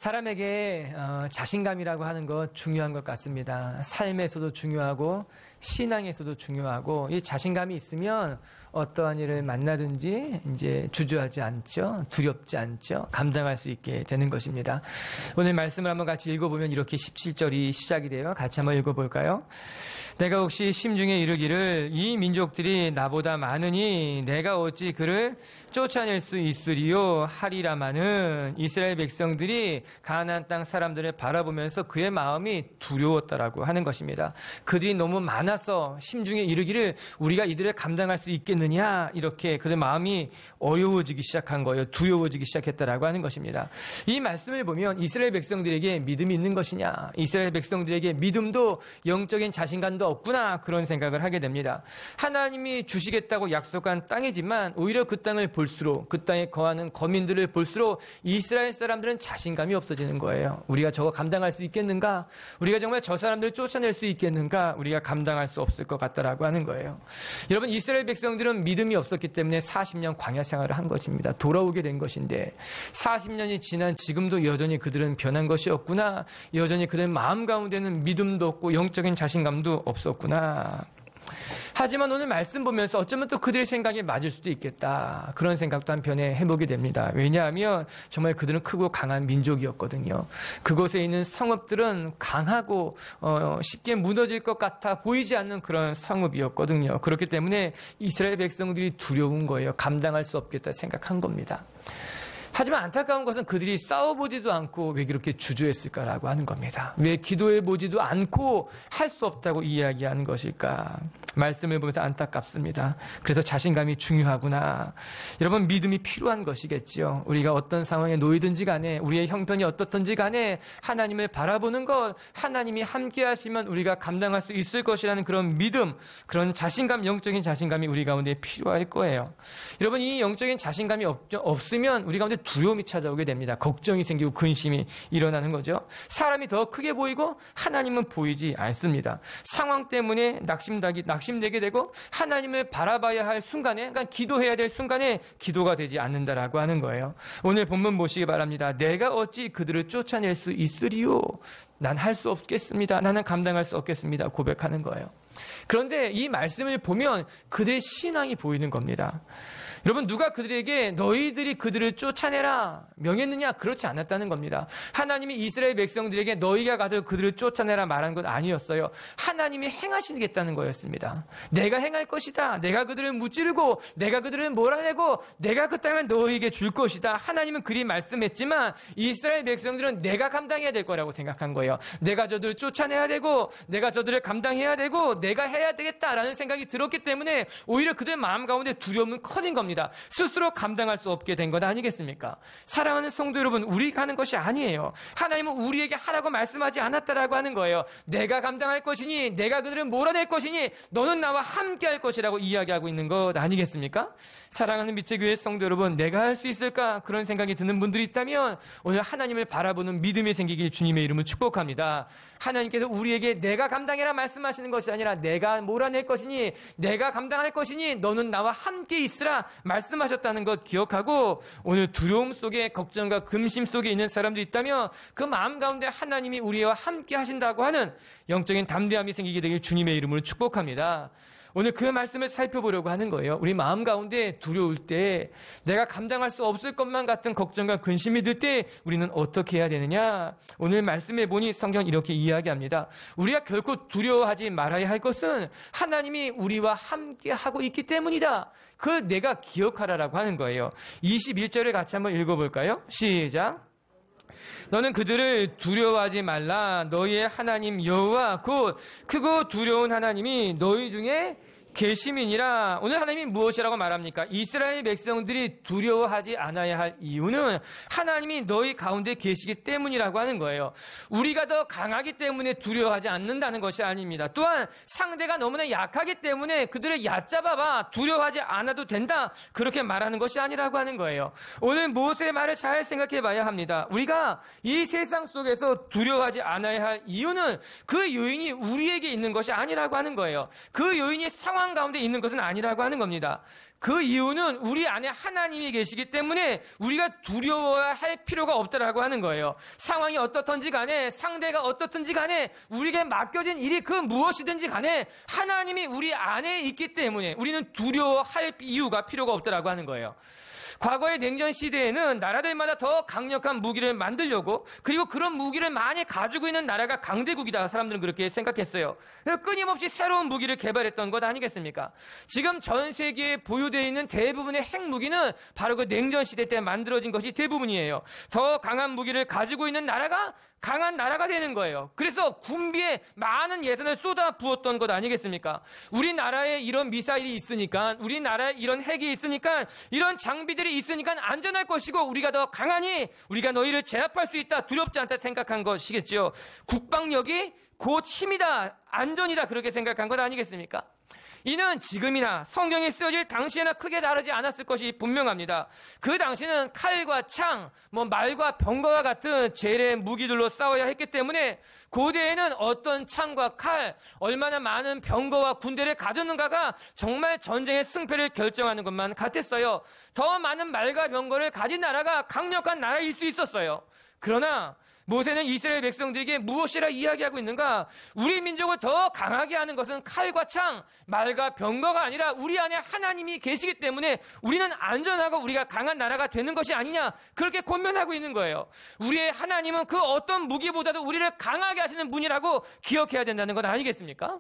사람에게 자신감이라고 하는 것 중요한 것 같습니다. 삶에서도 중요하고 신앙에서도 중요하고 이 자신감이 있으면 어떠한 일을 만나든지 이제 주저하지 않죠. 두렵지 않죠. 감당할 수 있게 되는 것입니다. 오늘 말씀을 한번 같이 읽어보면 이렇게 17절이 시작이 돼요. 같이 한번 읽어볼까요? 내가 혹시 심중에 이르기를 이 민족들이 나보다 많으니 내가 어찌 그를 쫓아낼 수 있으리요 하리라마는 이스라엘 백성들이 가나안 땅 사람들을 바라보면서 그의 마음이 두려웠다라고 하는 것입니다. 그들이 너무 많아서 심중에 이르기를 우리가 이들을 감당할 수 있겠느냐 이렇게 그들 마음이 어려워지기 시작한 거예요. 두려워지기 시작했다라고 하는 것입니다. 이 말씀을 보면 이스라엘 백성들에게 믿음이 있는 것이냐, 이스라엘 백성들에게 믿음도 영적인 자신감도 없구나 그런 생각을 하게 됩니다. 하나님이 주시겠다고 약속한 땅이지만 오히려 그 땅을 볼수록 그 땅에 거하는 거민들을 볼수록 이스라엘 사람들은 자신감이 없어지는 거예요. 우리가 저거 감당할 수 있겠는가? 우리가 정말 저 사람들을 쫓아낼 수 있겠는가? 우리가 감당할 수 없을 것 같다라고 하는 거예요. 여러분 이스라엘 백성들은 믿음이 없었기 때문에 40년 광야 생활을 한 것입니다. 돌아오게 된 것인데 40년이 지난 지금도 여전히 그들은 변한 것이 없구나. 여전히 그들 마음 가운데는 믿음도 없고 영적인 자신감도 없었구나. 하지만 오늘 말씀 보면서 어쩌면 또 그들의 생각이 맞을 수도 있겠다. 그런 생각도 한편에 해보게 됩니다. 왜냐하면 정말 그들은 크고 강한 민족이었거든요. 그곳에 있는 성읍들은 강하고 쉽게 무너질 것 같아 보이지 않는 그런 성읍이었거든요. 그렇기 때문에 이스라엘 백성들이 두려운 거예요. 감당할 수 없겠다 생각한 겁니다. 하지만 안타까운 것은 그들이 싸워보지도 않고 왜 그렇게 주저했을까라고 하는 겁니다. 왜 기도해보지도 않고 할 수 없다고 이야기하는 것일까? 말씀을 보면서 안타깝습니다. 그래서 자신감이 중요하구나. 여러분 믿음이 필요한 것이겠죠. 우리가 어떤 상황에 놓이든지 간에 우리의 형편이 어떻든지 간에 하나님을 바라보는 것, 하나님이 함께 하시면 우리가 감당할 수 있을 것이라는 그런 믿음, 그런 자신감, 영적인 자신감이 우리 가운데 필요할 거예요. 여러분 이 영적인 자신감이 없으면 우리 가운데 두려움이 찾아오게 됩니다. 걱정이 생기고 근심이 일어나는 거죠. 사람이 더 크게 보이고 하나님은 보이지 않습니다. 상황 때문에 낙심되게 되고 하나님을 바라봐야 할 순간에, 그러니까 기도해야 될 순간에 기도가 되지 않는다라고 하는 거예요. 오늘 본문 보시기 바랍니다. 내가 어찌 그들을 쫓아낼 수 있으리요? 난 할 수 없겠습니다. 나는 감당할 수 없겠습니다. 고백하는 거예요. 그런데 이 말씀을 보면 그들의 신앙이 보이는 겁니다. 여러분 누가 그들에게 너희들이 그들을 쫓아내라 명했느냐? 그렇지 않았다는 겁니다. 하나님이 이스라엘 백성들에게 너희가 가서 그들을 쫓아내라 말한 건 아니었어요. 하나님이 행하시겠다는 거였습니다. 내가 행할 것이다. 내가 그들을 무찌르고 내가 그들을 몰아내고 내가 그 땅을 너희에게 줄 것이다. 하나님은 그리 말씀했지만 이스라엘 백성들은 내가 감당해야 될 거라고 생각한 거예요. 내가 저들을 쫓아내야 되고 내가 저들을 감당해야 되고 내가 해야 되겠다라는 생각이 들었기 때문에 오히려 그들 마음 가운데 두려움은 커진 겁니다. 스스로 감당할 수 없게 된 것 아니겠습니까? 사랑하는 성도 여러분, 우리가 하는 것이 아니에요. 하나님은 우리에게 하라고 말씀하지 않았다라고 하는 거예요. 내가 감당할 것이니 내가 그들을 몰아낼 것이니 너는 나와 함께 할 것이라고 이야기하고 있는 것 아니겠습니까? 사랑하는 미체교회 성도 여러분, 내가 할 수 있을까? 그런 생각이 드는 분들이 있다면 오늘 하나님을 바라보는 믿음이 생기길 주님의 이름으로 축복합니다. 하나님께서 우리에게 내가 감당해라 말씀하시는 것이 아니라 내가 몰아낼 것이니 내가 감당할 것이니 너는 나와 함께 있으라 말씀하셨다는 것 기억하고 오늘 두려움 속에 걱정과 근심 속에 있는 사람들이 있다면 그 마음 가운데 하나님이 우리와 함께 하신다고 하는 영적인 담대함이 생기게 되길 주님의 이름으로 축복합니다. 오늘 그 말씀을 살펴보려고 하는 거예요. 우리 마음 가운데 두려울 때 내가 감당할 수 없을 것만 같은 걱정과 근심이 들 때 우리는 어떻게 해야 되느냐? 오늘 말씀해 보니 성경은 이렇게 이야기합니다. 우리가 결코 두려워하지 말아야 할 것은 하나님이 우리와 함께 하고 있기 때문이다. 그걸 내가 기억하라라고 하는 거예요. 21절을 같이 한번 읽어볼까요? 시작. 너는 그들을 두려워하지 말라. 너희의 하나님 여호와 곧 크고 두려운 하나님이 너희 중에 계심이니라. 오늘 하나님이 무엇이라고 말합니까? 이스라엘 백성들이 두려워하지 않아야 할 이유는 하나님이 너희 가운데 계시기 때문이라고 하는 거예요. 우리가 더 강하기 때문에 두려워하지 않는다는 것이 아닙니다. 또한 상대가 너무나 약하기 때문에 그들을 얕잡아봐 두려워하지 않아도 된다 그렇게 말하는 것이 아니라고 하는 거예요. 오늘 모세의 말을 잘 생각해 봐야 합니다. 우리가 이 세상 속에서 두려워하지 않아야 할 이유는 그 요인이 우리에게 있는 것이 아니라고 하는 거예요. 그 요인이 상황 상황 가운데 있는 것은 아니라고 하는 겁니다. 그 이유는 우리 안에 하나님이 계시기 때문에 우리가 두려워야 할 필요가 없다라고 하는 거예요. 상황이 어떻든지 간에, 상대가 어떻든지 간에, 우리에게 맡겨진 일이 그 무엇이든지 간에 하나님이 우리 안에 있기 때문에 우리는 두려워할 이유가 필요가 없다라고 하는 거예요. 과거의 냉전 시대에는 나라들마다 더 강력한 무기를 만들려고, 그리고 그런 무기를 많이 가지고 있는 나라가 강대국이다. 사람들은 그렇게 생각했어요. 끊임없이 새로운 무기를 개발했던 것 아니겠습니까? 지금 전 세계에 보유되어 있는 대부분의 핵무기는 바로 그 냉전 시대 때 만들어진 것이 대부분이에요. 더 강한 무기를 가지고 있는 나라가 강한 나라가 되는 거예요. 그래서 군비에 많은 예산을 쏟아 부었던 것 아니겠습니까? 우리나라에 이런 미사일이 있으니까, 우리나라에 이런 핵이 있으니까, 이런 장비들이 있으니까 안전할 것이고, 우리가 더 강하니 우리가 너희를 제압할 수 있다, 두렵지 않다 생각한 것이겠죠. 국방력이 곧 힘이다, 안전이다, 그렇게 생각한 것 아니겠습니까? 이는 지금이나 성경이 쓰여질 당시에나 크게 다르지 않았을 것이 분명합니다. 그 당시는 칼과 창, 말과 병거와 같은 재래의 무기들로 싸워야 했기 때문에 고대에는 어떤 창과 칼, 얼마나 많은 병거와 군대를 가졌는가가 정말 전쟁의 승패를 결정하는 것만 같았어요. 더 많은 말과 병거를 가진 나라가 강력한 나라일 수 있었어요. 그러나 모세는 이스라엘 백성들에게 무엇이라 이야기하고 있는가? 우리 민족을 더 강하게 하는 것은 칼과 창, 말과 병거가 아니라 우리 안에 하나님이 계시기 때문에 우리는 안전하고 우리가 강한 나라가 되는 것이 아니냐, 그렇게 권면하고 있는 거예요. 우리의 하나님은 그 어떤 무기보다도 우리를 강하게 하시는 분이라고 기억해야 된다는 것 아니겠습니까?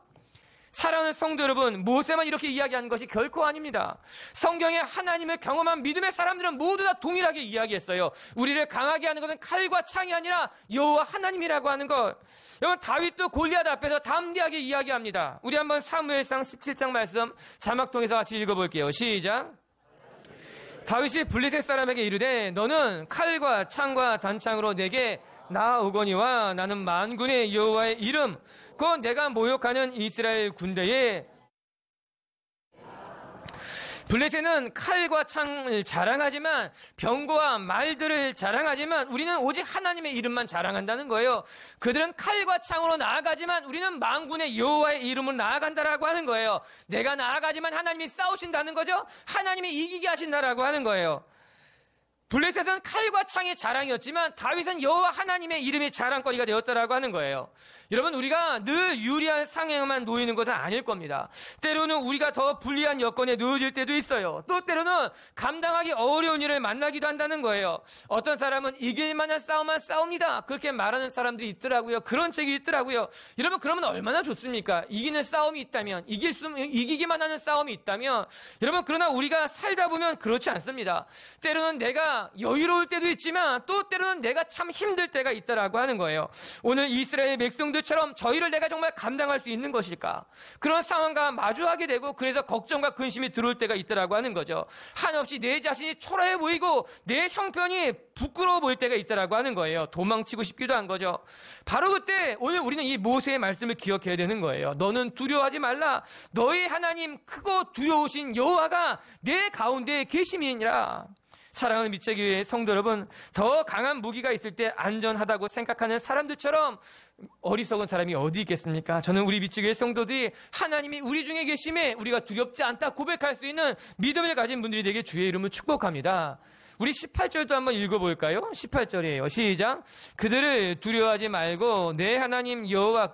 사랑하는 성도 여러분, 모세만 이렇게 이야기하는 것이 결코 아닙니다. 성경에 하나님을 경험한 믿음의 사람들은 모두 다 동일하게 이야기했어요. 우리를 강하게 하는 것은 칼과 창이 아니라 여호와 하나님이라고 하는 것. 여러분, 다윗도 골리앗 앞에서 담대하게 이야기합니다. 우리 한번 사무엘상 17장 말씀 자막 통해서 같이 읽어볼게요. 시작. 다윗이 블레셋 사람에게 이르되 너는 칼과 창과 단창으로 내게 나아오거니와 나는 만군의 여호와의 이름 곧 내가 모욕하는 이스라엘 군대에. 블레셋은 칼과 창을 자랑하지만, 병거와 말들을 자랑하지만 우리는 오직 하나님의 이름만 자랑한다는 거예요. 그들은 칼과 창으로 나아가지만 우리는 만군의 여호와의 이름으로 나아간다라고 하는 거예요. 내가 나아가지만 하나님이 싸우신다는 거죠. 하나님이 이기게 하신다라고 하는 거예요. 블레셋은 칼과 창의 자랑이었지만 다윗은 여호와 하나님의 이름이 자랑거리가 되었다라고 하는 거예요. 여러분, 우리가 늘 유리한 상황에만 놓이는 것은 아닐 겁니다. 때로는 우리가 더 불리한 여건에 놓여질 때도 있어요. 또 때로는 감당하기 어려운 일을 만나기도 한다는 거예요. 어떤 사람은 이길 만한 싸움만 싸웁니다, 그렇게 말하는 사람들이 있더라고요. 그런 책이 있더라고요. 여러분, 그러면 얼마나 좋습니까? 이기는 싸움이 있다면, 이기기만 하는 싸움이 있다면. 여러분, 그러나 우리가 살다 보면 그렇지 않습니다. 때로는 내가 여유로울 때도 있지만 또 때로는 내가 참 힘들 때가 있다라고 하는 거예요. 오늘 이스라엘 백성들처럼 저희를 내가 정말 감당할 수 있는 것일까? 그런 상황과 마주하게 되고, 그래서 걱정과 근심이 들어올 때가 있다라고 하는 거죠. 한없이 내 자신이 초라해 보이고 내 형편이 부끄러워 보일 때가 있다라고 하는 거예요. 도망치고 싶기도 한 거죠. 바로 그때 오늘 우리는 이 모세의 말씀을 기억해야 되는 거예요. 너는 두려워하지 말라. 너희 하나님 크고 두려우신 여호와가 내 가운데 계심이니라. 사랑하는 미책교회 성도 여러분, 더 강한 무기가 있을 때 안전하다고 생각하는 사람들처럼 어리석은 사람이 어디 있겠습니까? 저는 우리 미책교회 성도들이 하나님이 우리 중에 계심에 우리가 두렵지 않다 고백할 수 있는 믿음을 가진 분들이 되게 주의 이름을 축복합니다. 우리 18절도 한번 읽어볼까요? 18절이에요. 시작. 그들을 두려워하지 말고 내 하나님 여호와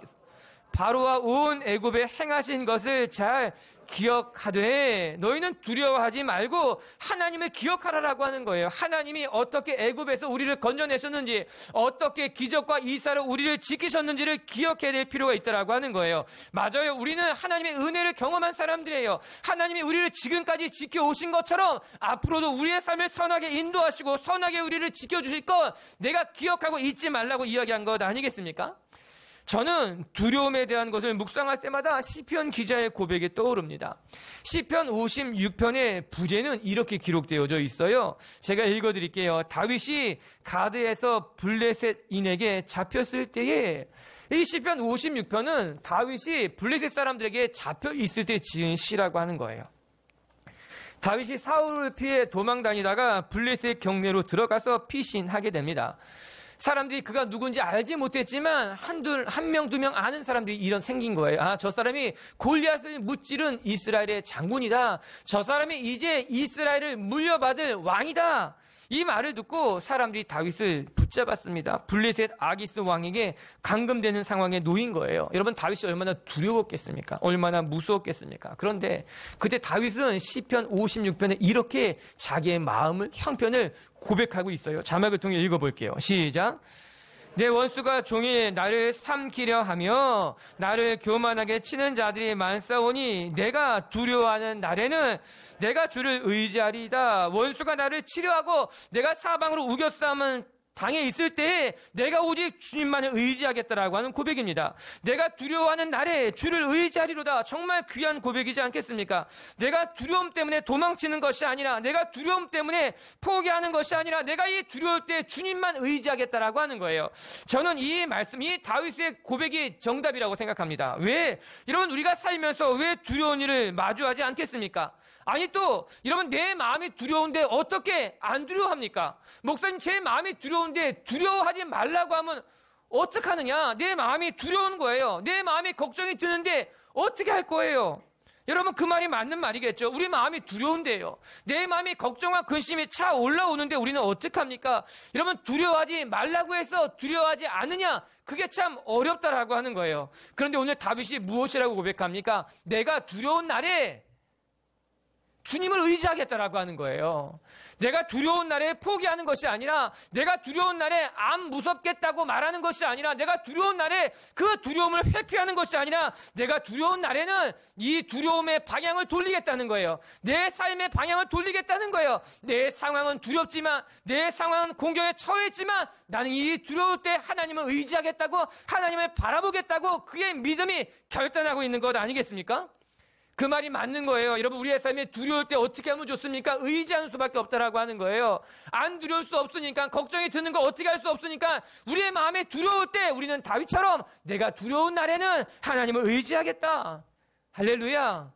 바로와 온 애굽에 행하신 것을 잘 기억하되. 너희는 두려워하지 말고 하나님을 기억하라라고 하는 거예요. 하나님이 어떻게 애굽에서 우리를 건져내셨는지, 어떻게 기적과 이사로 우리를 지키셨는지를 기억해야 될 필요가 있다라고 하는 거예요. 맞아요. 우리는 하나님의 은혜를 경험한 사람들이에요. 하나님이 우리를 지금까지 지켜오신 것처럼 앞으로도 우리의 삶을 선하게 인도하시고 선하게 우리를 지켜주실 것 내가 기억하고 잊지 말라고 이야기한 것 아니겠습니까? 저는 두려움에 대한 것을 묵상할 때마다 시편 기자의 고백이 떠오릅니다. 시편 56편의 부제는 이렇게 기록되어져 있어요. 제가 읽어드릴게요. 다윗이 가드에서 블레셋인에게 잡혔을 때에, 이 시편 56편은 다윗이 블레셋 사람들에게 잡혀 있을 때 지은 시라고 하는 거예요. 다윗이 사울을 피해 도망 다니다가 블레셋 경내로 들어가서 피신하게 됩니다. 사람들이 그가 누군지 알지 못했지만 한 명, 두 명 아는 사람들이 이런 생긴 거예요. 아, 저 사람이 골리앗을 무찌른 이스라엘의 장군이다. 저 사람이 이제 이스라엘을 물려받을 왕이다. 이 말을 듣고 사람들이 다윗을 붙잡았습니다. 블레셋 아기스 왕에게 감금되는 상황에 놓인 거예요. 여러분, 다윗이 얼마나 두려웠겠습니까? 얼마나 무서웠겠습니까? 그런데 그때 다윗은 시편 56편에 이렇게 자기의 마음을, 형편을 고백하고 있어요. 자막을 통해 읽어볼게요. 시작. 내 원수가 종일 나를 삼키려 하며 나를 교만하게 치는 자들이 많사오니 내가 두려워하는 날에는 내가 주를 의지하리이다. 원수가 나를 치려하고 내가 사방으로 우겨싸움은 당해 있을 때에 내가 오직 주님만을 의지하겠다라고 하는 고백입니다. 내가 두려워하는 날에 주를 의지하리로다. 정말 귀한 고백이지 않겠습니까? 내가 두려움 때문에 도망치는 것이 아니라, 내가 두려움 때문에 포기하는 것이 아니라, 내가 이 두려울 때 주님만 의지하겠다라고 하는 거예요. 저는 이 말씀, 이 다윗의 고백이 정답이라고 생각합니다. 왜? 여러분, 우리가 살면서 왜 두려운 일을 마주하지 않겠습니까? 아니, 또 여러분, 내 마음이 두려운데 어떻게 안 두려워합니까? 목사님, 제 마음이 두려운데 두려워하지 말라고 하면 어떡하느냐? 내 마음이 두려운 거예요. 내 마음이 걱정이 드는데 어떻게 할 거예요? 여러분, 그 말이 맞는 말이겠죠. 우리 마음이 두려운데요, 내 마음이 걱정과 근심이 차 올라오는데 우리는 어떡합니까? 여러분, 두려워하지 말라고 해서 두려워하지 않느냐? 그게 참 어렵다라고 하는 거예요. 그런데 오늘 다윗이 무엇이라고 고백합니까? 내가 두려운 날에 주님을 의지하겠다라고 하는 거예요. 내가 두려운 날에 포기하는 것이 아니라, 내가 두려운 날에 안 무섭겠다고 말하는 것이 아니라, 내가 두려운 날에 그 두려움을 회피하는 것이 아니라, 내가 두려운 날에는 이 두려움의 방향을 돌리겠다는 거예요. 내 삶의 방향을 돌리겠다는 거예요. 내 상황은 두렵지만, 내 상황은 공경에 처했지만, 나는 이 두려울 때 하나님을 의지하겠다고, 하나님을 바라보겠다고 그의 믿음이 결단하고 있는 것 아니겠습니까? 그 말이 맞는 거예요. 여러분, 우리의 삶에 두려울 때 어떻게 하면 좋습니까? 의지하는 수밖에 없다라고 하는 거예요. 안 두려울 수 없으니까, 걱정이 드는 거 어떻게 할 수 없으니까, 우리의 마음에 두려울 때 우리는 다윗처럼 내가 두려운 날에는 하나님을 의지하겠다. 할렐루야.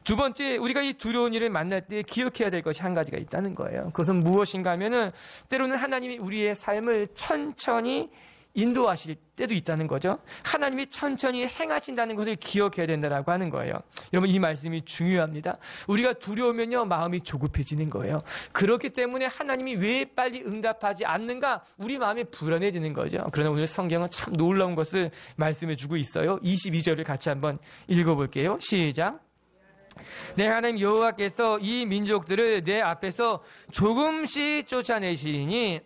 두 번째, 우리가 이 두려운 일을 만날 때 기억해야 될 것이 한 가지가 있다는 거예요. 그것은 무엇인가 하면은, 때로는 하나님이 우리의 삶을 천천히 인도하실 때도 있다는 거죠. 하나님이 천천히 행하신다는 것을 기억해야 된다라고 하는 거예요. 여러분, 이 말씀이 중요합니다. 우리가 두려우면요, 마음이 조급해지는 거예요. 그렇기 때문에 하나님이 왜 빨리 응답하지 않는가, 우리 마음이 불안해지는 거죠. 그러나 오늘 성경은 참 놀라운 것을 말씀해 주고 있어요. 22절을 같이 한번 읽어볼게요. 시작. 내 하나님 여호와께서 이 민족들을 내 앞에서 조금씩 쫓아내시니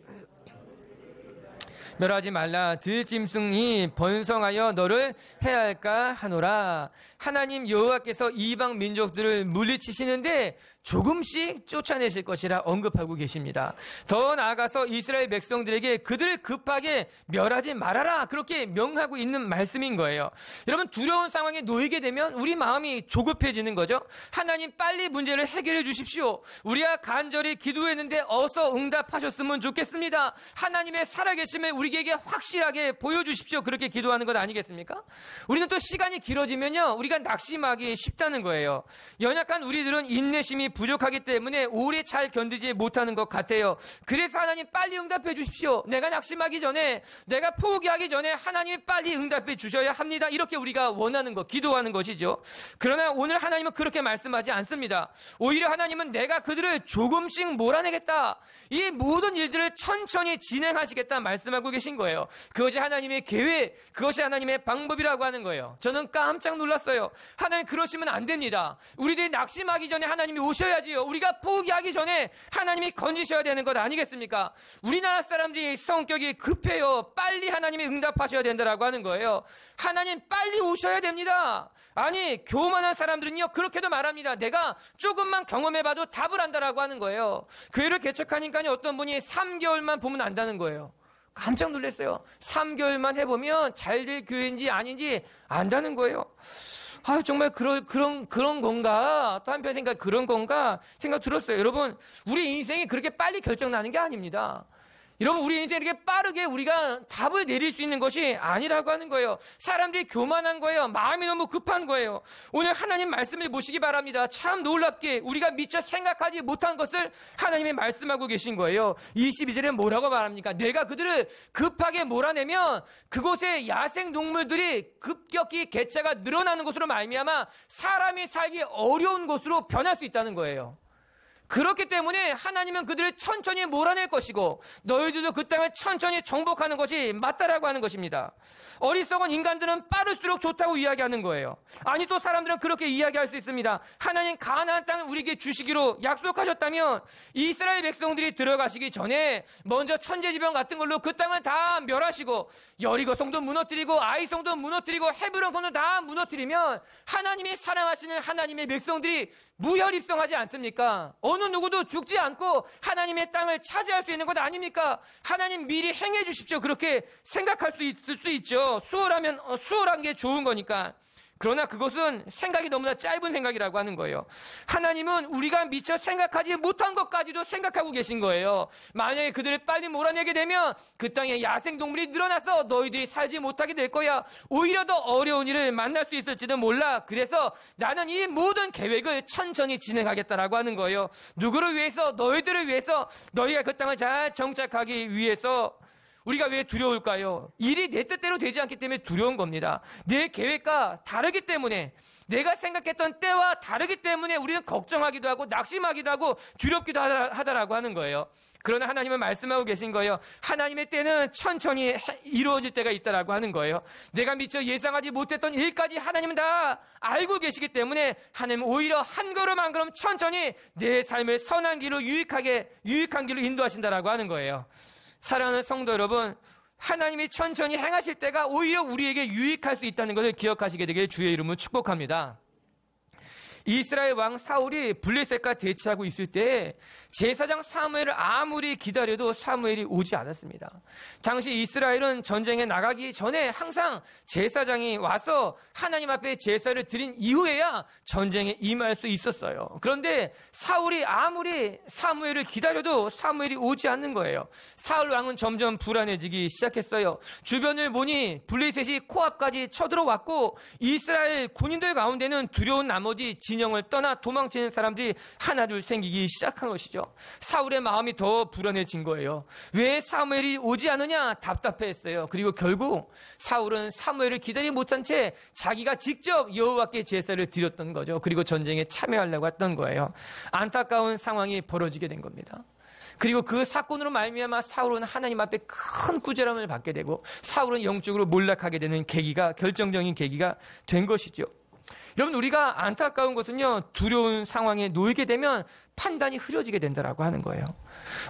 멸하지 말라. 들짐승이 번성하여 너를 해할까 하노라. 하나님 여호와께서 이방 민족들을 물리치시는데 조금씩 쫓아내실 것이라 언급하고 계십니다. 더 나아가서 이스라엘 백성들에게 그들을 급하게 멸하지 말아라, 그렇게 명하고 있는 말씀인 거예요. 여러분, 두려운 상황에 놓이게 되면 우리 마음이 조급해지는 거죠. 하나님, 빨리 문제를 해결해 주십시오. 우리가 간절히 기도했는데 어서 응답하셨으면 좋겠습니다. 하나님의 살아계심을 우리에게 확실하게 보여주십시오. 그렇게 기도하는 것 아니겠습니까? 우리는 또 시간이 길어지면요, 우리가 낙심하기 쉽다는 거예요. 연약한 우리들은 인내심이 부족하기 때문에 오래 잘 견디지 못하는 것 같아요. 그래서 하나님, 빨리 응답해 주십시오. 내가 낙심하기 전에, 내가 포기하기 전에 하나님이 빨리 응답해 주셔야 합니다. 이렇게 우리가 원하는 것, 기도하는 것이죠. 그러나 오늘 하나님은 그렇게 말씀하지 않습니다. 오히려 하나님은 내가 그들을 조금씩 몰아내겠다, 이 모든 일들을 천천히 진행하시겠다 말씀하고 계신 거예요. 그것이 하나님의 계획, 그것이 하나님의 방법이라고 하는 거예요. 저는 깜짝 놀랐어요. 하나님, 그러시면 안 됩니다. 우리들이 낙심하기 전에 하나님이 오셔야지요. 우리가 포기하기 전에 하나님이 건지셔야 되는 것 아니겠습니까? 우리나라 사람들이 성격이 급해요. 빨리 하나님이 응답하셔야 된다라고 하는 거예요. 하나님, 빨리 오셔야 됩니다. 아니, 교만한 사람들은요, 그렇게도 말합니다. 내가 조금만 경험해봐도 답을 안다라고 하는 거예요. 교회를 개척하니까 어떤 분이 3개월만 보면 안다는 거예요. 깜짝 놀랐어요. 3개월만 해보면 잘 될 교회인지 아닌지 안다는 거예요. 아, 정말 그런 건가? 또 한편 생각, 그런 건가? 생각 들었어요. 여러분, 우리 인생이 그렇게 빨리 결정나는 게 아닙니다. 여러분, 우리 인생에 이렇게 빠르게 우리가 답을 내릴 수 있는 것이 아니라고 하는 거예요. 사람들이 교만한 거예요. 마음이 너무 급한 거예요. 오늘 하나님 말씀을 보시기 바랍니다. 참 놀랍게 우리가 미처 생각하지 못한 것을 하나님이 말씀하고 계신 거예요. 22절에 뭐라고 말합니까? 내가 그들을 급하게 몰아내면 그곳에 야생동물들이 급격히 개체가 늘어나는 것으로 말미암아 사람이 살기 어려운 곳으로 변할 수 있다는 거예요. 그렇기 때문에 하나님은 그들을 천천히 몰아낼 것이고 너희들도 그 땅을 천천히 정복하는 것이 맞다라고 하는 것입니다. 어리석은 인간들은 빠를수록 좋다고 이야기하는 거예요. 아니, 또 사람들은 그렇게 이야기할 수 있습니다. 하나님 가나안 땅을 우리에게 주시기로 약속하셨다면 이스라엘 백성들이 들어가시기 전에 먼저 천재지변 같은 걸로 그 땅을 다 멸하시고 여리고 성도 무너뜨리고 아이 성도 무너뜨리고 헤브론 성도 다 무너뜨리면 하나님이 사랑하시는 하나님의 백성들이 무혈입성하지 않습니까? 어느 누구도 죽지 않고 하나님의 땅을 차지할 수 있는 것 아닙니까? 하나님 미리 행해 주십시오. 그렇게 생각할 수 있을 수 있죠. 수월한 게 좋은 거니까. 그러나 그것은 생각이 너무나 짧은 생각이라고 하는 거예요. 하나님은 우리가 미처 생각하지 못한 것까지도 생각하고 계신 거예요. 만약에 그들을 빨리 몰아내게 되면 그 땅에 야생동물이 늘어나서 너희들이 살지 못하게 될 거야. 오히려 더 어려운 일을 만날 수 있을지도 몰라. 그래서 나는 이 모든 계획을 천천히 진행하겠다라고 하는 거예요. 누구를 위해서? 너희들을 위해서, 너희가 그 땅을 잘 정착하기 위해서. 우리가 왜 두려울까요? 일이 내 뜻대로 되지 않기 때문에 두려운 겁니다. 내 계획과 다르기 때문에, 내가 생각했던 때와 다르기 때문에 우리는 걱정하기도 하고 낙심하기도 하고 두렵기도 하다라고 하는 거예요. 그러나 하나님은 말씀하고 계신 거예요. 하나님의 때는 천천히 이루어질 때가 있다라고 하는 거예요. 내가 미처 예상하지 못했던 일까지 하나님은 다 알고 계시기 때문에 하나님은 오히려 한 걸음 한 걸음 천천히 내 삶을 선한 길로 유익한 길로 인도하신다라고 하는 거예요. 사랑하는 성도 여러분, 하나님이 천천히 행하실 때가 오히려 우리에게 유익할 수 있다는 것을 기억하시게 되길 주의 이름으로 축복합니다. 이스라엘 왕 사울이 블레셋과 대치하고 있을 때 제사장 사무엘을 아무리 기다려도 사무엘이 오지 않았습니다. 당시 이스라엘은 전쟁에 나가기 전에 항상 제사장이 와서 하나님 앞에 제사를 드린 이후에야 전쟁에 임할 수 있었어요. 그런데 사울이 아무리 사무엘을 기다려도 사무엘이 오지 않는 거예요. 사울 왕은 점점 불안해지기 시작했어요. 주변을 보니 블레셋이 코앞까지 쳐들어왔고 이스라엘 군인들 가운데는 두려운 나머지 진영을 떠나 도망치는 사람들이 하나둘 생기기 시작한 것이죠. 사울의 마음이 더 불안해진 거예요. 왜 사무엘이 오지 않느냐 답답해했어요. 그리고 결국 사울은 사무엘을 기다리지 못한 채 자기가 직접 여호와께 제사를 드렸던 거죠. 그리고 전쟁에 참여하려고 했던 거예요. 안타까운 상황이 벌어지게 된 겁니다. 그리고 그 사건으로 말미암아 사울은 하나님 앞에 큰 꾸지람을 받게 되고 사울은 영적으로 몰락하게 되는 결정적인 계기가 된 것이죠. 여러분, 우리가 안타까운 것은요, 두려운 상황에 놓이게 되면 판단이 흐려지게 된다라고 하는 거예요.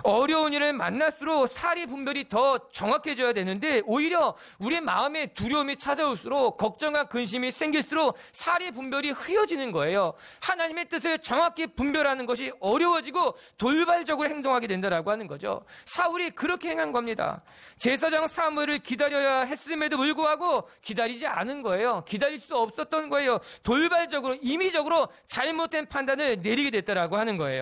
어려운 일을 만날수록 사리 분별이 더 정확해져야 되는데 오히려 우리 마음에 두려움이 찾아올수록 걱정과 근심이 생길수록 사리 분별이 흐려지는 거예요. 하나님의 뜻을 정확히 분별하는 것이 어려워지고 돌발적으로 행동하게 된다라고 하는 거죠. 사울이 그렇게 행한 겁니다. 제사장 사무엘을 기다려야 했음에도 불구하고 기다리지 않은 거예요. 기다릴 수 없었던 거예요. 돌발적으로 임의적으로 잘못된 판단을 내리게 됐다라고 하는 거예요.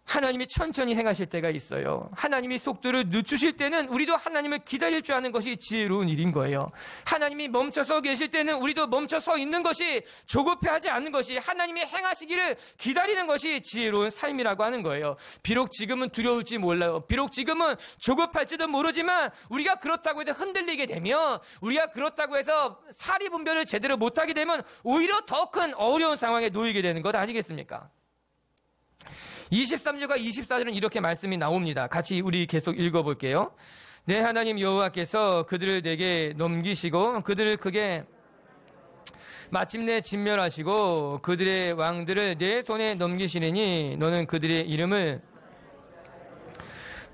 하나님이 천천히 행하실 때가 있어요. 하나님이 속도를 늦추실 때는 우리도 하나님을 기다릴 줄 아는 것이 지혜로운 일인 거예요. 하나님이 멈춰서 계실 때는 우리도 멈춰서 있는 것이, 조급해하지 않는 것이, 하나님이 행하시기를 기다리는 것이 지혜로운 삶이라고 하는 거예요. 비록 지금은 두려울지 몰라요. 비록 지금은 조급할지도 모르지만 우리가 그렇다고 해서 흔들리게 되면, 우리가 그렇다고 해서 사리 분별을 제대로 못하게 되면 오히려 더 큰 어려운 상황에 놓이게 되는 것 아니겠습니까? 23절과 24절은 이렇게 말씀이 나옵니다. 같이 우리 계속 읽어볼게요. 내 하나님 여호와께서 그들을 내게 넘기시고 그들을 크게 마침내 진멸하시고 그들의 왕들을 내 손에 넘기시리니 너는 그들의 이름을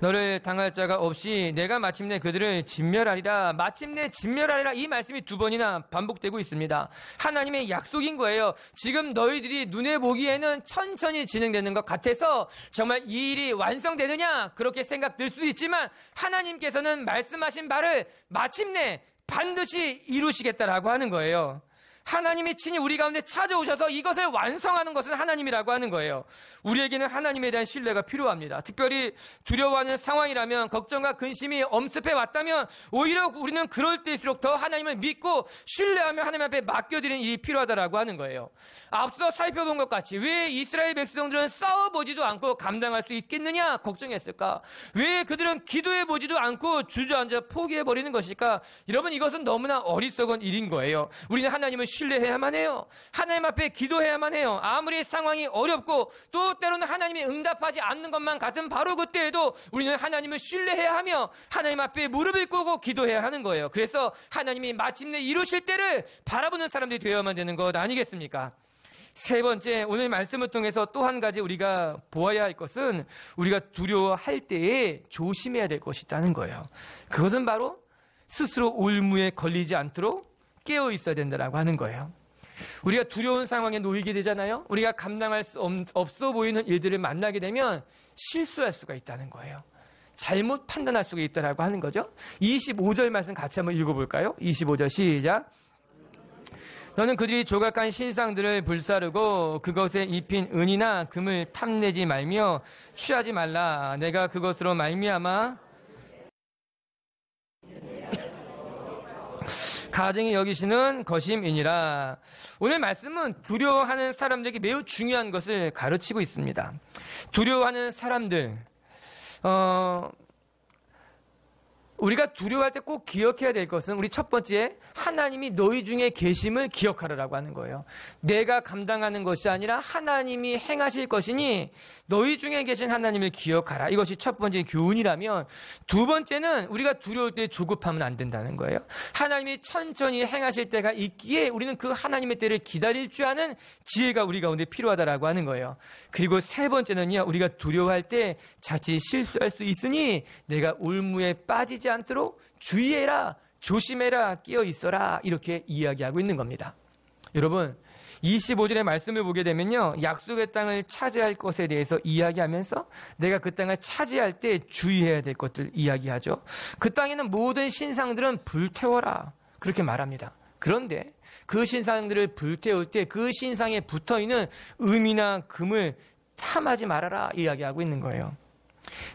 너를 당할 자가 없이 내가 마침내 그들을 진멸하리라. 마침내 진멸하리라. 이 말씀이 두 번이나 반복되고 있습니다. 하나님의 약속인 거예요. 지금 너희들이 눈에 보기에는 천천히 진행되는 것 같아서 정말 이 일이 완성되느냐 그렇게 생각될 수도 있지만 하나님께서는 말씀하신 바를 마침내 반드시 이루시겠다라고 하는 거예요. 하나님이 친히 우리 가운데 찾아오셔서 이것을 완성하는 것은 하나님이라고 하는 거예요. 우리에게는 하나님에 대한 신뢰가 필요합니다. 특별히 두려워하는 상황이라면, 걱정과 근심이 엄습해 왔다면 오히려 우리는 그럴 때일수록 더 하나님을 믿고 신뢰하며 하나님 앞에 맡겨드리는 일이 필요하다라고 하는 거예요. 앞서 살펴본 것 같이 왜 이스라엘 백성들은 싸워보지도 않고 감당할 수 있겠느냐 걱정했을까? 왜 그들은 기도해보지도 않고 주저앉아 포기해버리는 것일까? 여러분, 이것은 너무나 어리석은 일인 거예요. 우리는 하나님을 신뢰해야만 해요. 하나님 앞에 기도해야만 해요. 아무리 상황이 어렵고 또 때로는 하나님이 응답하지 않는 것만 같은 바로 그때에도 우리는 하나님을 신뢰해야 하며 하나님 앞에 무릎을 꿇고 기도해야 하는 거예요. 그래서 하나님이 마침내 이루실 때를 바라보는 사람들이 되어야만 되는 것 아니겠습니까? 세 번째, 오늘 말씀을 통해서 또 한 가지 우리가 보아야 할 것은 우리가 두려워할 때에 조심해야 될 것이 있다는 거예요. 그것은 바로 스스로 올무에 걸리지 않도록 깨어 있어야 된다고 하는 거예요. 우리가 두려운 상황에 놓이게 되잖아요. 우리가 감당할 수 없어 보이는 일들을 만나게 되면 실수할 수가 있다는 거예요. 잘못 판단할 수가 있다고 하는 거죠. 25절 말씀 같이 한번 읽어볼까요? 25절 시작. 너는 그들이 조각한 신상들을 불사르고 그것에 입힌 은이나 금을 탐내지 말며 취하지 말라. 내가 그것으로 말미암아 가증히 여기시는 것임이니라. 오늘 말씀은 두려워하는 사람들에게 매우 중요한 것을 가르치고 있습니다. 두려워하는 사람들, 우리가 두려워할 때 꼭 기억해야 될 것은 우리 첫 번째, 하나님이 너희 중에 계심을 기억하라고 하는 거예요. 내가 감당하는 것이 아니라 하나님이 행하실 것이니 너희 중에 계신 하나님을 기억하라. 이것이 첫 번째 교훈이라면, 두 번째는 우리가 두려울 때 조급하면 안 된다는 거예요. 하나님이 천천히 행하실 때가 있기에 우리는 그 하나님의 때를 기다릴 줄 아는 지혜가 우리 가운데 필요하다라고 하는 거예요. 그리고 세 번째는요, 우리가 두려워할 때 자칫 실수할 수 있으니 내가 올무에 빠지지 않도록 주의해라, 조심해라, 끼어 있어라, 이렇게 이야기하고 있는 겁니다. 여러분, 25절의 말씀을 보게 되면요, 약속의 땅을 차지할 것에 대해서 이야기하면서 내가 그 땅을 차지할 때 주의해야 될 것들 이야기하죠. 그 땅에는 모든 신상들은 불태워라, 그렇게 말합니다. 그런데 그 신상들을 불태울 때 그 신상에 붙어있는 금이나 금을 탐하지 말아라 이야기하고 있는 거예요.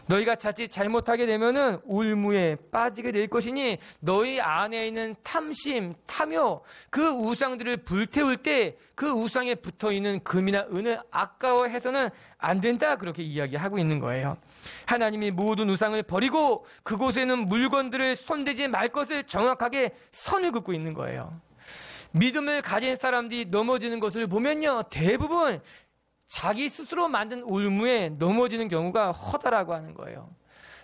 너희가 자칫 잘못하게 되면은 올무에 빠지게 될 것이니 너희 안에 있는 탐심, 탐욕, 그 우상들을 불태울 때 그 우상에 붙어있는 금이나 은을 아까워해서는 안 된다, 그렇게 이야기하고 있는 거예요. 하나님이 모든 우상을 버리고 그곳에는 물건들을 손대지 말 것을 정확하게 선을 긋고 있는 거예요. 믿음을 가진 사람들이 넘어지는 것을 보면요, 대부분 자기 스스로 만든 올무에 넘어지는 경우가 허다라고 하는 거예요.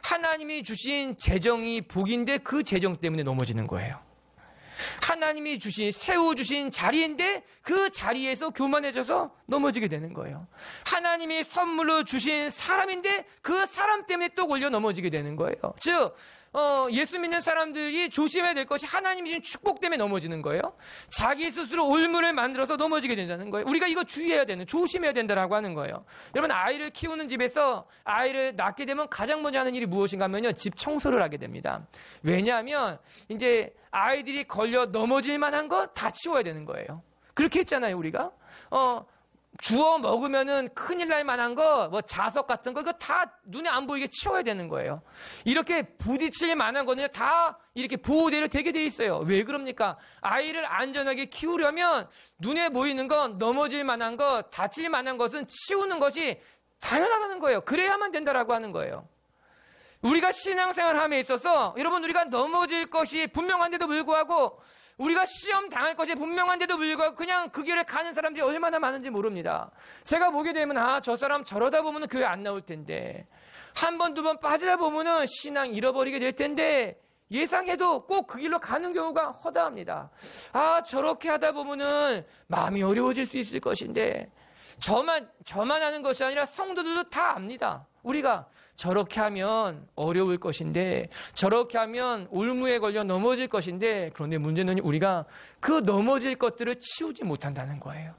하나님이 주신 재정이 복인데 그 재정 때문에 넘어지는 거예요. 하나님이 세워주신 자리인데 그 자리에서 교만해져서 넘어지게 되는 거예요. 하나님이 선물로 주신 사람인데 그 사람 때문에 또 걸려 넘어지게 되는 거예요. 즉, 예수 믿는 사람들이 조심해야 될 것이 하나님이 주신 축복 때문에 넘어지는 거예요. 자기 스스로 올무를 만들어서 넘어지게 된다는 거예요. 우리가 이거 조심해야 된다라고 하는 거예요. 여러분, 아이를 키우는 집에서 아이를 낳게 되면 가장 먼저 하는 일이 무엇인가 하면요, 집 청소를 하게 됩니다. 왜냐하면 이제 아이들이 걸려 넘어질 만한 거 다 치워야 되는 거예요. 그렇게 했잖아요, 우리가. 주워 먹으면은 큰일 날 만한 거, 뭐 자석 같은 거, 이거 다 눈에 안 보이게 치워야 되는 거예요. 이렇게 부딪힐 만한 거는 다 이렇게 보호대로 되게 돼 있어요. 왜 그럽니까? 아이를 안전하게 키우려면 눈에 보이는 건, 넘어질 만한 거, 다칠 만한 것은 치우는 것이 당연하다는 거예요. 그래야만 된다라고 하는 거예요. 우리가 신앙생활함에 있어서 여러분, 우리가 넘어질 것이 분명한데도 불구하고, 우리가 시험 당할 것이 분명한데도 불구하고 그냥 그 길에 가는 사람들이 얼마나 많은지 모릅니다. 제가 보게 되면 저 사람 저러다 보면 교회 안 나올 텐데, 한 번, 두 번 빠지다 보면은 신앙 잃어버리게 될 텐데, 예상해도 꼭 그 길로 가는 경우가 허다합니다. 저렇게 하다 보면은 마음이 어려워질 수 있을 것인데, 저만 하는 것이 아니라 성도들도 다 압니다. 우리가 저렇게 하면 어려울 것인데, 저렇게 하면 올무에 걸려 넘어질 것인데, 그런데 문제는 우리가 그 넘어질 것들을 치우지 못한다는 거예요.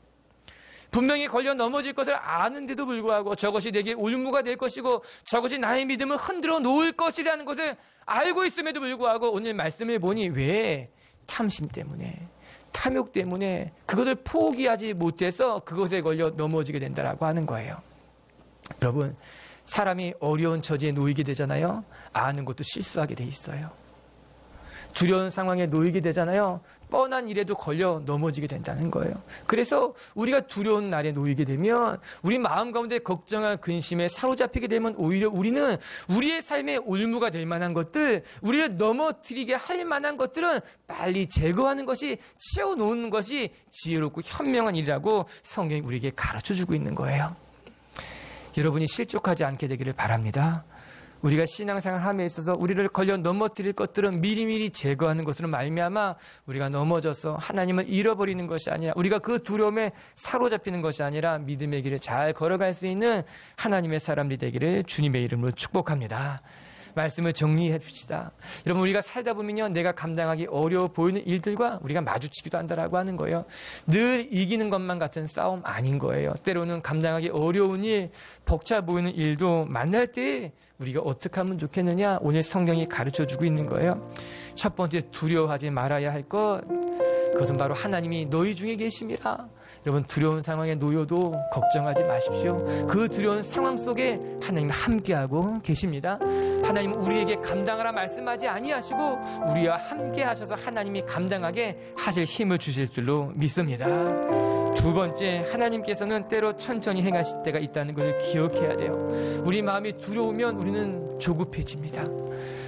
분명히 걸려 넘어질 것을 아는데도 불구하고 저것이 내게 올무가 될 것이고 저것이 나의 믿음을 흔들어 놓을 것이라는 것을 알고 있음에도 불구하고 오늘 말씀을 보니 왜? 탐심 때문에, 탐욕 때문에 그것을 포기하지 못해서 그것에 걸려 넘어지게 된다라고 하는 거예요. 여러분, 사람이 어려운 처지에 놓이게 되잖아요. 아는 것도 실수하게 돼 있어요. 두려운 상황에 놓이게 되잖아요. 뻔한 일에도 걸려 넘어지게 된다는 거예요. 그래서 우리가 두려운 날에 놓이게 되면 우리 마음 가운데 걱정과 근심에 사로잡히게 되면 오히려 우리는 우리의 삶의 올무가 될 만한 것들, 우리를 넘어뜨리게 할 만한 것들은 빨리 제거하는 것이, 치워놓는 것이 지혜롭고 현명한 일이라고 성경이 우리에게 가르쳐주고 있는 거예요. 여러분이 실족하지 않게 되기를 바랍니다. 우리가 신앙생활 함에 있어서 우리를 걸려 넘어뜨릴 것들은 미리미리 제거하는 것으로 말미암아 우리가 넘어져서 하나님을 잃어버리는 것이 아니라, 우리가 그 두려움에 사로잡히는 것이 아니라 믿음의 길을 잘 걸어갈 수 있는 하나님의 사람들이 되기를 주님의 이름으로 축복합니다. 말씀을 정리해 봅시다. 여러분, 우리가 살다 보면요, 내가 감당하기 어려워 보이는 일들과 우리가 마주치기도 한다라고 하는 거예요. 늘 이기는 것만 같은 싸움 아닌 거예요. 때로는 감당하기 어려운 일, 벅차 보이는 일도 만날 때 우리가 어떻게 하면 좋겠느냐, 오늘 성경이 가르쳐주고 있는 거예요. 첫 번째, 두려워하지 말아야 할 것, 그것은 바로 하나님이 너희 중에 계심이라. 여러분, 두려운 상황에 놓여도 걱정하지 마십시오. 그 두려운 상황 속에 하나님이 함께하고 계십니다. 하나님은 우리에게 감당하라 말씀하지 아니하시고 우리와 함께 하셔서 하나님이 감당하게 하실 힘을 주실 줄로 믿습니다. 두 번째, 하나님께서는 때로 천천히 행하실 때가 있다는 것을 기억해야 돼요. 우리 마음이 두려우면 우리는 조급해집니다.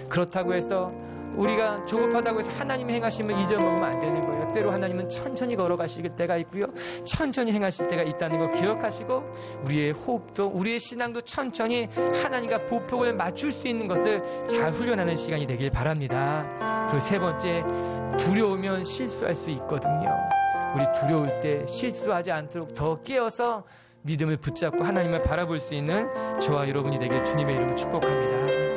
그렇다고 해서 우리가 조급하다고 해서 하나님 행하심을 잊어먹으면 안 되는 거예요. 때로 하나님은 천천히 걸어가실 때가 있고요, 천천히 행하실 때가 있다는 거 기억하시고, 우리의 호흡도, 우리의 신앙도 천천히 하나님과 보폭을 맞출 수 있는 것을 잘 훈련하는 시간이 되길 바랍니다. 그리고 세 번째, 두려우면 실수할 수 있거든요. 우리 두려울 때 실수하지 않도록 더 깨어서 믿음을 붙잡고 하나님을 바라볼 수 있는 저와 여러분이 되길 주님의 이름으로 축복합니다.